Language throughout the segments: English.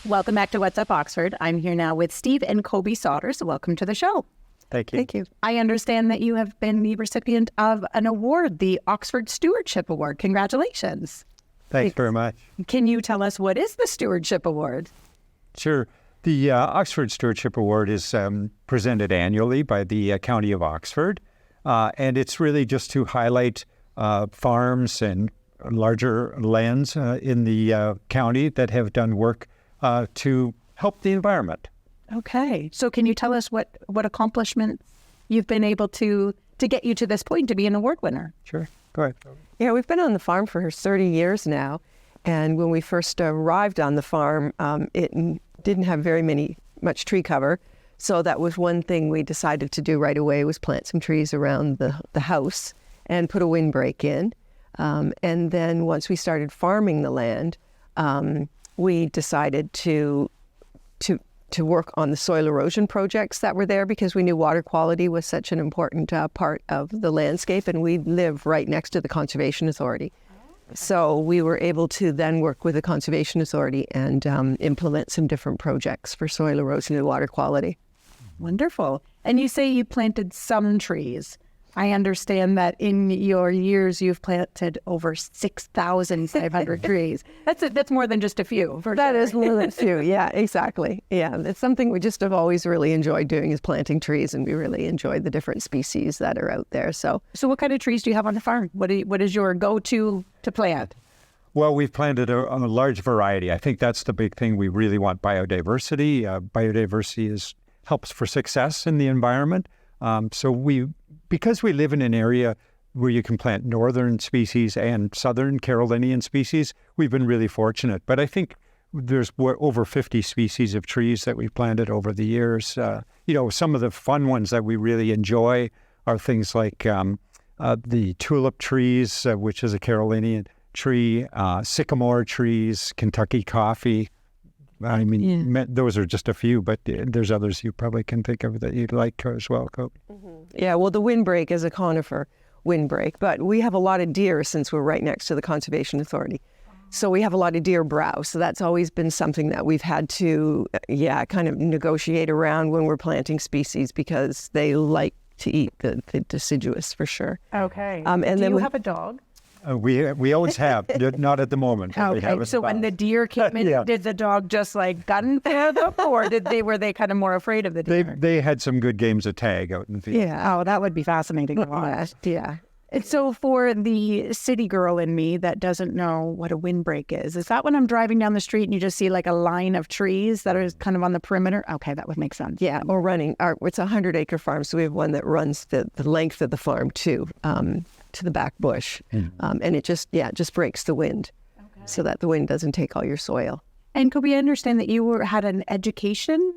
Welcome back to What's Up Oxford. I'm here now with Steve and Cobi Sauder, so welcome to the show. Thank you. Thank you. I understand that you have been the recipient of an award, the Oxford Stewardship Award. Congratulations. Thanks very much. Can you tell us what is the Stewardship Award? Sure. The Oxford Stewardship Award is presented annually by the County of Oxford, and it's really just to highlight farms and larger lands in the county that have done work to help the environment. Okay. So can you tell us what accomplishments you've been able to get you to this point to be an award winner? Sure. Go ahead. Yeah, we've been on the farm for 30 years now. And when we first arrived on the farm, it didn't have much tree cover. So that was one thing we decided to do right away, was plant some trees around the house and put a windbreak in. And then once we started farming the land, we decided to work on the soil erosion projects that were there, because we knew water quality was such an important part of the landscape, and we live right next to the Conservation Authority. So we were able to then work with the Conservation Authority and implement some different projects for soil erosion and water quality. Wonderful. And you say you planted some trees. I understand that in your years you've planted over 6,500 trees. That's more than just a few. That is more than a few. Yeah, exactly. Yeah, it's something we just have always really enjoyed doing, is planting trees, and we really enjoy the different species that are out there. So what kind of trees do you have on the farm? What is your go-to to plant? Well, we've planted a large variety. I think that's the big thing. We really want biodiversity. Biodiversity helps for success in the environment. Because we live in an area where you can plant northern species and southern Carolinian species, we've been really fortunate. But I think there's over 50 species of trees that we've planted over the years. Some of the fun ones that we really enjoy are things like the tulip trees, which is a Carolinian tree, sycamore trees, Kentucky coffee. I mean, those are just a few, but there's others you probably can think of that you'd like as well, Cobi. Mm-hmm. Yeah, well, the windbreak is a conifer windbreak, but we have a lot of deer since we're right next to the Conservation Authority. So we have a lot of deer browse. So that's always been something that we've had to, kind of negotiate around when we're planting species, because they like to eat the deciduous for sure. Okay. And do then you have a dog? We always have, not at the moment. Okay, so when the deer came in, did the dog just gun for them, or were they kind of more afraid of the deer? They had some good games of tag out in the field. Yeah. Oh, that would be fascinating to watch. Yeah. And so for the city girl in me that doesn't know what a windbreak is that when I'm driving down the street and you just see a line of trees that are kind of on the perimeter? Okay, that would make sense. Yeah, or running. It's a 100-acre farm, so we have one that runs the length of the farm to the back bush. And it just breaks the wind, so that the wind doesn't take all your soil. And Cobi, I understand that you had an education,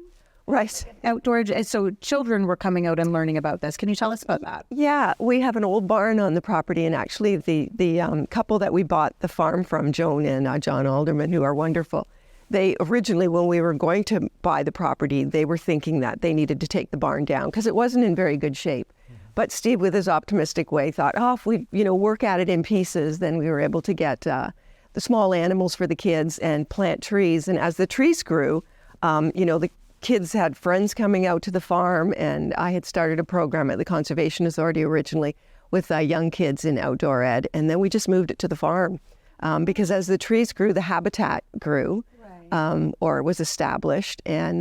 right? Outdoor, so children were coming out and learning about this. Can you tell us about that? Yeah, we have an old barn on the property, and actually the couple that we bought the farm from, Joan and John Alderman, who are wonderful, they originally, when we were going to buy the property, they were thinking that they needed to take the barn down because it wasn't in very good shape. But Steve, with his optimistic way, thought, if we, work at it in pieces, then we were able to get the small animals for the kids and plant trees. And as the trees grew, the kids had friends coming out to the farm, and I had started a program at the Conservation Authority originally with young kids in outdoor ed, and then we just moved it to the farm because as the trees grew, the habitat grew. Or was established, and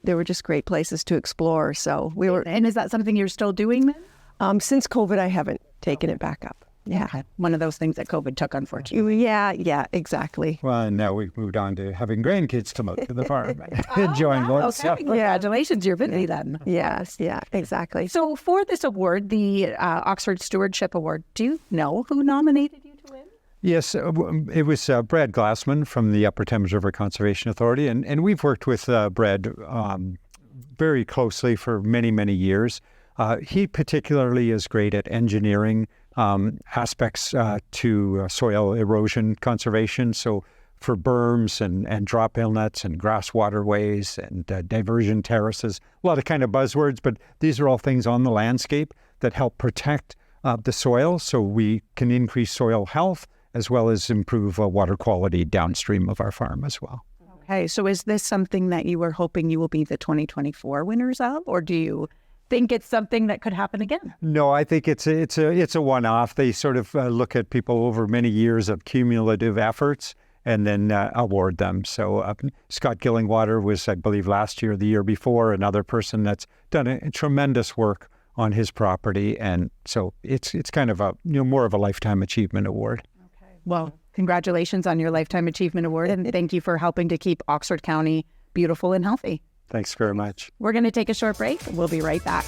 there were just great places to explore. So we were. And is that something you're still doing then? Since COVID, I haven't taken it back up. Yeah, okay. One of those things that COVID took, unfortunately. Yeah, exactly. Well, and now we've moved on to having grandkids come out to the farm, enjoying more stuff. Congratulations, you're busy then. Yes, exactly. So for this award, the Oxford Stewardship Award, do you know who nominated you to win? Yes, it was Brad Glassman from the Upper Thames River Conservation Authority, and we've worked with Brad very closely for many, many years. He particularly is great at engineering aspects to soil erosion conservation. So for berms and drop inlets and grass waterways and diversion terraces, a lot of kind of buzzwords, but these are all things on the landscape that help protect the soil so we can increase soil health as well as improve water quality downstream of our farm as well. Okay, so is this something that you were hoping you will be the 2024 winners of, or do you think it's something that could happen again? No, I think it's a one-off. They sort of look at people over many years of cumulative efforts and then award them. So Scott Gillingwater was, I believe, last year, the year before, another person that's done a tremendous work on his property, and so it's kind of a more of a lifetime achievement award. Okay. Well, congratulations on your lifetime achievement award, and thank you for helping to keep Oxford County beautiful and healthy. Thanks very much. We're going to take a short break. We'll be right back.